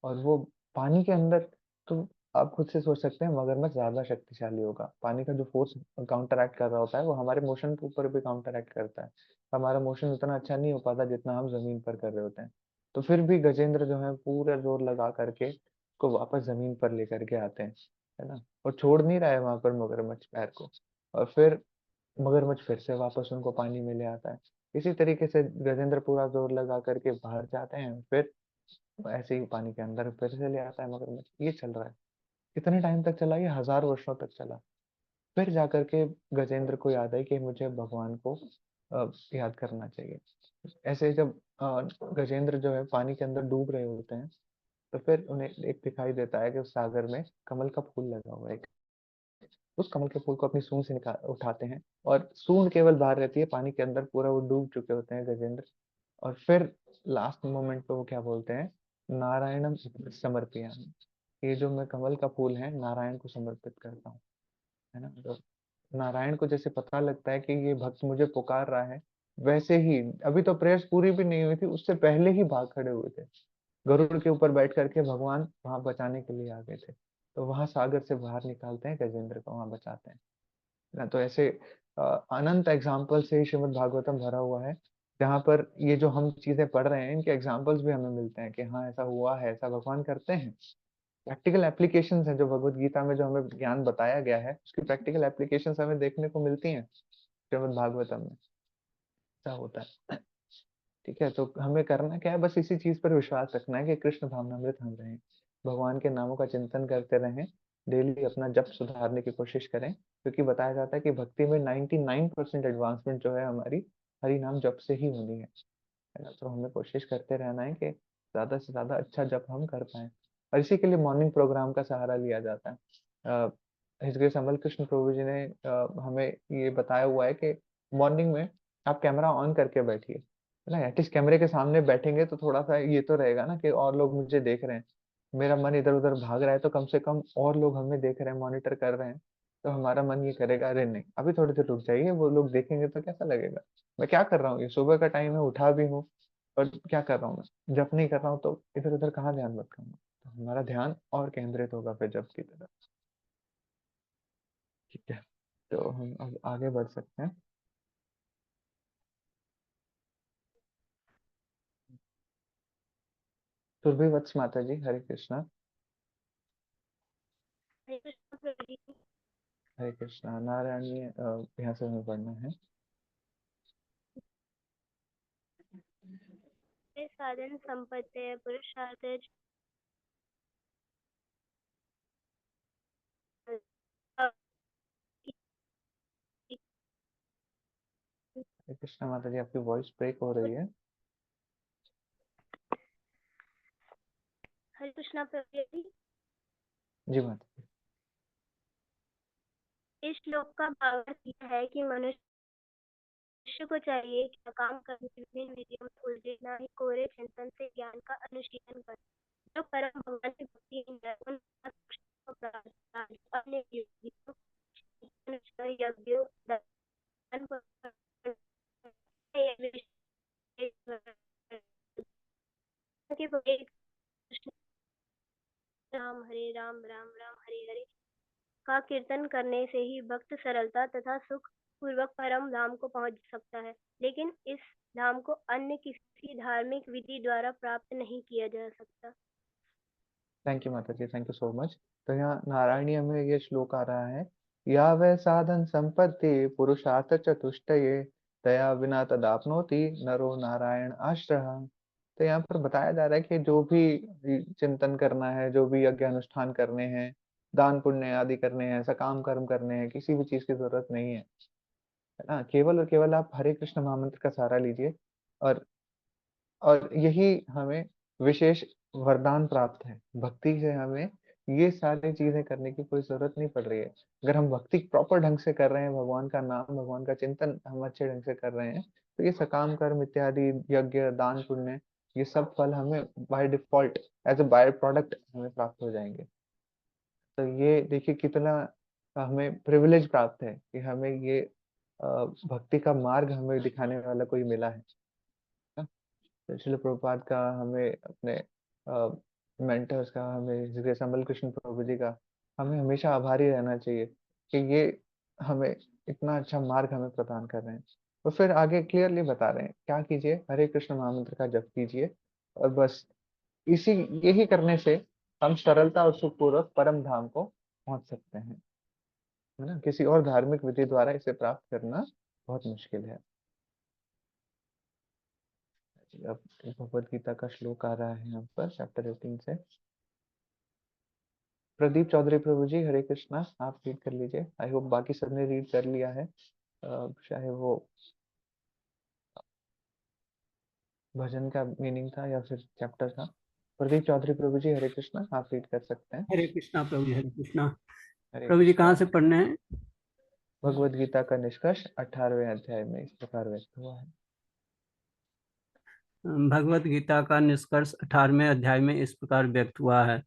और वो पानी के अंदर, तो आप खुद से सोच सकते हैं मगरमच्छ ज्यादा शक्तिशाली होगा, पानी का जो फोर्स काउंटर एक्ट कर रहा होता है वो हमारे मोशन के ऊपर भी काउंटर एक्ट करता है। हमारा मोशन उतना अच्छा नहीं हो पाता जितना हम जमीन पर कर रहे होते हैं। तो फिर भी गजेंद्र जो है पूरा जोर लगा करके को वापस जमीन पर लेकर के आते हैं, है ना। और छोड़ नहीं रहा है वहां पर मगरमच्छ पैर को। और फिर मगरमच्छ फिर से वापस उनको पानी में ले आता है। इसी तरीके से गजेंद्र पूरा जोर लगा करके बाहर जाते हैं, फिर ऐसे ही पानी के अंदर फिर से ले आता है मगरमच्छ। ये चल रहा है। कितने टाइम तक चला? ये 1000 वर्षों तक चला। फिर जाकर के गजेंद्र को याद है कि मुझे भगवान को याद करना चाहिए। ऐसे जब गजेंद्र जो है पानी के अंदर डूब रहे होते हैं, तो फिर उन्हें एक दिखाई देता है कि उस सागर में कमल का फूल लगा हुआ है। उस कमल के फूल को अपनी सूंड से निकाल उठाते हैं, और सूंड केवल बाहर रहती है, पानी के अंदर पूरा वो डूब चुके होते हैं गजेंद्र। और फिर लास्ट मोमेंट पे वो क्या बोलते हैं? नारायणम समर्पयामि। ये जो मैं कमल का फूल है नारायण को समर्पित करता हूँ, है ना। तो नारायण को जैसे पता लगता है कि ये भक्त मुझे पुकार रहा है, वैसे ही अभी तो प्रेयर्स पूरी भी नहीं हुई थी, उससे पहले ही भाग खड़े हुए थे। गरुड़ के ऊपर बैठ करके भगवान वहां बचाने के लिए आ गए थे। तो वहां सागर से बाहर निकालते हैं गजेंद्र को, वहां बचाते हैं ना। तो ऐसे अनंत एग्जाम्पल से ही श्रीमद् भागवतम भरा हुआ है, जहाँ पर ये जो हम चीजें पढ़ रहे हैं इनके एग्जाम्पल्स भी हमें मिलते हैं कि हाँ ऐसा हुआ है, ऐसा भगवान करते हैं। प्रैक्टिकल एप्लीकेशंस हैं जो भगवत गीता में जो हमें ज्ञान बताया गया है, उसकी प्रैक्टिकल एप्लीकेशंस हमें देखने को मिलती हैं श्रीमद् भागवतम में। ऐसा होता है। ठीक है, तो हमें करना क्या है? बस इसी चीज पर विश्वास रखना है कि कृष्ण भावनामृत हम रहें, भगवान के नामों का चिंतन करते रहें, डेली अपना जप सुधारने की कोशिश करें, क्योंकि बताया जाता है कि भक्ति में 99% एडवांसमेंट जो है हमारी हरि नाम जप से ही होनी है ना। तो हमें कोशिश करते रहना है कि ज्यादा से ज्यादा अच्छा जप हम कर पाए। और इसी के लिए मॉर्निंग प्रोग्राम का सहारा लिया जाता है। हिज ग्रेस अमल कृष्ण प्रभु जी ने हमें ये बताया हुआ है कि मॉर्निंग में आप कैमरा ऑन करके बैठिए, है ना। एटलीस्ट कैमरे के सामने बैठेंगे तो थोड़ा सा ये तो रहेगा ना कि और लोग मुझे देख रहे हैं, मेरा मन इधर उधर भाग रहा है तो कम से कम और लोग हमें देख रहे हैं, मॉनिटर कर रहे हैं। तो हमारा मन ये करेगा, अरे नहीं अभी थोड़ी देर रुक जाइए, वो लोग देखेंगे तो कैसा लगेगा। मैं क्या कर रहा हूँ? ये सुबह का टाइम है, उठा भी हूँ, और क्या कर रहा हूँ? मैं जप नहीं कर रहा हूँ, तो इधर उधर कहाँ ध्यान भटकाऊंगा। तो हमारा ध्यान और केंद्रित होगा फिर जप की तरफ। ठीक है, तो हम अब आगे बढ़ सकते हैं। सुरभि वत्स माता जी, हरे कृष्णा। हरे कृष्ण प्रभु जी। हरे कृष्णा। नारायणीय यहाँ से हमें पढ़ना है। साधन संपत्ति पुरुषार्थ हरे कृष्णा माता जी, आपकी वॉइस ब्रेक हो रही है। हरे कृष्णा प्रभु जी। जी माता जी। इस श्लोक का भावार्थ यह है कि मनुष्य को चाहिए कि काम करने की विभिन्न विधियों में उलझे न ही कोरे चिंतन से ज्ञान का अनुशीलन करे। जो परम भगवान की भक्ति है उन को प्राप्त अपने युक्तियों, यज्ञों, दान के बगैर राम हरे राम राम राम हरे हरे का कीर्तन करने से ही भक्त सरलता तथा सुख पूर्वक परम धाम को पहुंच सकता है। लेकिन इस धाम को अन्य किसी धार्मिक विधि द्वारा प्राप्त नहीं किया जा सकता। थैंक यू माता जी, थैंक यू सो मच। तो यहाँ नारायणीय में ये श्लोक आ रहा है, या वह साधन संपत्ति पुरुषार्थ चतुष्टये दया विना तदाप्नोति नरो नारायण आश्रय। तो यहाँ पर बताया जा रहा है कि जो भी चिंतन करना है, जो भी यज्ञ अनुष्ठान करने हैं, दान पुण्य आदि करने हैं, सकाम कर्म करने हैं, किसी भी चीज की जरूरत नहीं है ना। केवल और केवल आप हरे कृष्ण महामंत्र का सहारा लीजिए, और यही हमें विशेष वरदान प्राप्त है। भक्ति से हमें ये सारी चीजें करने की कोई जरूरत नहीं पड़ रही है। अगर हम भक्ति प्रॉपर ढंग से कर रहे हैं, भगवान का नाम भगवान का चिंतन हम अच्छे ढंग से कर रहे हैं, तो ये सकाम कर्म इत्यादि यज्ञ दान पुण्य ये सब फल हमें by default as a by product हमें प्राप्त हो जाएंगे। तो ये देखिए कितना हमें प्रिविलेज प्राप्त है कि हमें ये भक्ति का मार्ग हमें दिखाने वाला कोई मिला है। तो शिल प्रभुपाद का, हमें अपने मेंटर्स का, हमें जगह संबल कृष्ण प्रभु जी का हमें हमेशा आभारी रहना चाहिए कि ये हमें इतना अच्छा मार्ग हमें प्रदान कर रहे हैं। तो फिर आगे क्लियरली बता रहे हैं क्या कीजिए? हरे कृष्ण महामंत्र का जप कीजिए, और बस इसी यही करने से हम सरलता और सुखपूर्वक परम धाम को पहुंच सकते हैं, है ना। किसी और धार्मिक विधि द्वारा इसे प्राप्त करना बहुत मुश्किल है। अब भगवत गीता का श्लोक आ रहा है यहाँ पर चैप्टर 18 से। प्रदीप चौधरी प्रभु जी, हरे कृष्णा, आप रीड कर लीजिए। आई होप बाकी सबने रीड कर लिया है, चाहे वो भजन का मीनिंग था या फिर चैप्टर था। प्रदीप चौधरी प्रभु जी, हरे कृष्णा, आप रीड कर सकते हैं। हरे कृष्णा प्रभु जी, हरे कृष्णा। हरे प्रभु जी कृष्णा। कहाँ से पढ़ने हैं? भगवत गीता का निष्कर्ष 18वें अध्याय में इस प्रकार व्यक्त हुआ है। भगवत गीता का निष्कर्ष 18वें अध्याय में इस प्रकार व्यक्त हुआ है।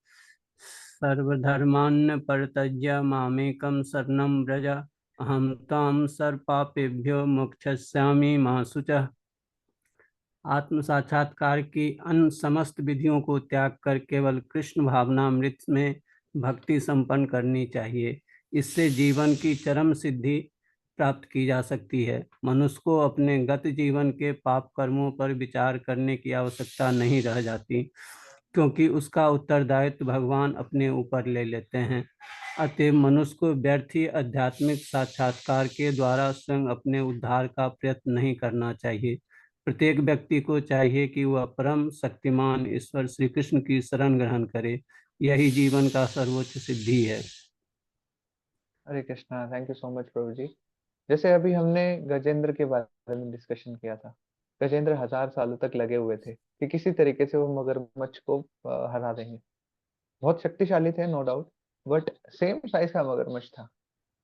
सर्वधर्मान् परित्यज्य मामेकं शरणं व्रज, अहं त्वां सर्वपापेभ्यो मोक्षयिष्यामि मा शुचः। आत्म साक्षात्कार की अन्य समस्त विधियों को त्याग कर केवल कृष्ण भावनामृत में भक्ति संपन्न करनी चाहिए। इससे जीवन की चरम सिद्धि प्राप्त की जा सकती है। मनुष्य को अपने गत जीवन के पाप कर्मों पर विचार करने की आवश्यकता नहीं रह जाती, क्योंकि उसका उत्तरदायित्व भगवान अपने ऊपर ले लेते हैं। अतएव मनुष्य को व्यर्थ ही आध्यात्मिक साक्षात्कार के द्वारा स्वयं अपने उद्धार का प्रयत्न नहीं करना चाहिए। प्रत्येक व्यक्ति को चाहिए कि वह परम शक्तिमान ईश्वर श्री कृष्ण की शरण ग्रहण करे। यही जीवन का सर्वोच्च सिद्धि है। Hare Krishna, thank you so much प्रभु जी। जैसे अभी हमने गजेंद्र के बारे में डिस्कशन किया था। गजेंद्र 1000 सालों तक लगे हुए थे कि किसी तरीके से वो मगरमच्छ को हरा देंगे। बहुत शक्तिशाली थे, no doubt, but same size का मगरमच्छ था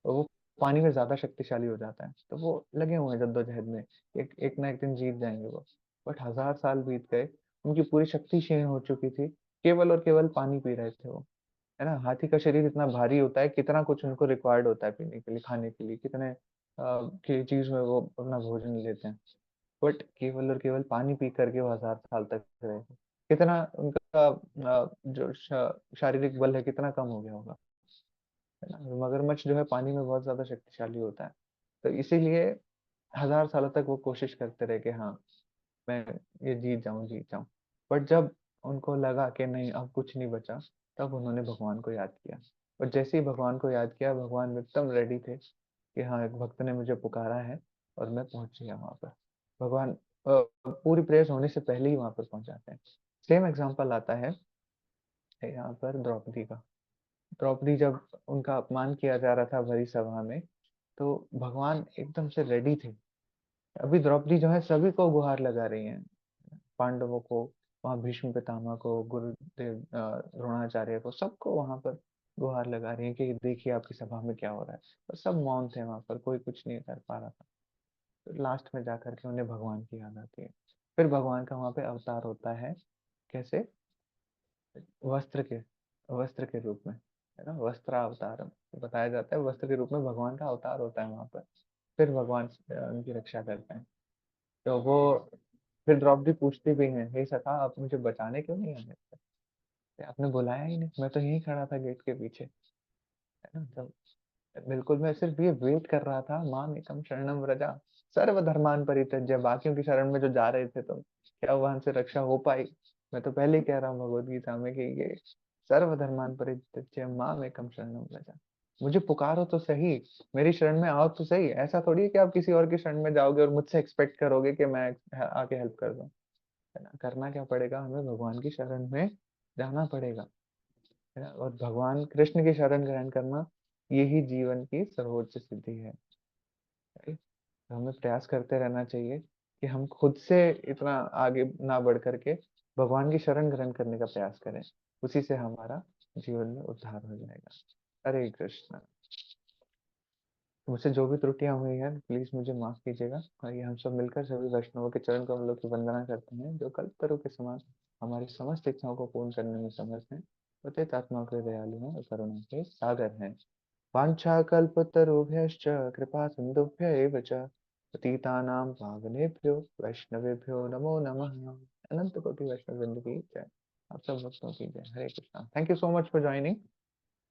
और वो पानी में ज्यादा शक्तिशाली हो जाता है। तो वो लगे हुए हैं जद्दोजहद में, एक ना एक दिन जीत जाएंगे वो। बट 1000 साल बीत गए, उनकी पूरी शक्ति क्षीण हो चुकी थी, केवल और केवल पानी पी रहे थे वो, है ना। हाथी का शरीर इतना भारी होता है, कितना कुछ उनको रिक्वायर्ड होता है पीने के लिए, खाने के लिए, कितने की चीज में वो अपना भोजन लेते हैं। बट केवल और केवल पानी पी करके वो 1000 साल तक रहे थे। कितना उनका जो शारीरिक बल है कितना कम हो गया होगा, है ना। मगरमच्छ जो है पानी में बहुत ज्यादा शक्तिशाली होता है। तो इसीलिए 1000 सालों तक वो कोशिश करते रहे कि हाँ मैं ये जीत जाऊं जीत जाऊं। बट जब उनको लगा कि नहीं अब कुछ नहीं बचा, तब उन्होंने भगवान को याद किया। और जैसे ही भगवान को याद किया, भगवान एकदम रेडी थे कि हाँ एक भक्त ने मुझे पुकारा है और मैं पहुंच गया वहां पर। भगवान पूरी प्रेयर्स होने से पहले ही वहां पर पहुंच जाते हैं। सेम एग्जाम्पल आता है यहाँ पर द्रौपदी का। द्रौपदी जब उनका अपमान किया जा रहा था भरी सभा में, तो भगवान एकदम से रेडी थे। अभी द्रौपदी जो है सभी को गुहार लगा रही हैं, पांडवों को, वहां भीष्म पितामह को, गुरुदेव द्रोणाचार्य को, सबको वहां पर गुहार लगा रही है कि देखिए आपकी सभा में क्या हो रहा है। और सब मौन थे वहां पर, कोई कुछ नहीं कर पा रहा था। तो लास्ट में जाकर के उन्हें भगवान की याद आती है। फिर भगवान का वहां पे अवतार होता है, कैसे, वस्त्र के वस्त्र के रूप में, है ना। वस्त्रावतारम बताया जाता है, वस्त्र के रूप में भगवान का अवतार होता है वहां पर। फिर भगवान उनकी रक्षा करते हैं। तो वो फिर द्रौपदी पूछती भी है, हे सखा आप मुझे बचाने क्यों नहीं आए थे? आपने बुलाया ही नहीं, मैं तो यहीं खड़ा था गेट के पीछे, है ना। तो बिल्कुल मैं सिर्फ ये वेट कर रहा था, माम एकम शरणम व्रजा सर्वधर्मान परित्यज्य। बाकियों की शरण में जो जा रहे थे, तो क्या वहां से रक्षा हो पाई? मैं तो पहले ही कह रहा हूँ भगवत गीता में कि ये सर्वधर्मान परित्यज्य माम एकम शरणम व्रजा। मुझे पुकारो तो सही, मेरी शरण में आओ तो सही। ऐसा थोड़ी है कि आप किसी और की शरण में जाओगे और मुझसे एक्सपेक्ट करोगे कि मैं आके हेल्प कर दूं, है ना। करना क्या पड़ेगा, हमें भगवान की शरण में जाना पड़ेगा, है ना। और भगवान कृष्ण की शरण ग्रहण करना, यही जीवन की सर्वोच्च सिद्धि है, right? तो हमें प्रयास करते रहना चाहिए कि हम खुद से इतना आगे ना बढ़ करके भगवान की शरण ग्रहण करने का प्रयास करें। उसी से हमारा जीवन में उद्धार हो जाएगा। हरे कृष्ण। मुझसे जो भी त्रुटियां हुई हैं प्लीज मुझे माफ कीजिएगा। और ये हम सब मिलकर सभी वैष्णवों के चरण कमलों की वंदना करते हैं, जो कल्पतरु के समान हमारी समस्त इच्छाओं को पूर्ण करने में समर्थ हैं, पतित आत्माओं के दयालु हैं और करुणा के सागर हैं। वाञ्छाकल्पतरुभ्यश्च कृपा सिन्धुभ्य एव च पतितानां पावनेभ्यो वैष्णवेभ्यो नमो नमः। अनंत कोटि वैष्णव वृंद की जय। आप सब भक्तों की जय। Hare Krishna. Thank you so much for joining.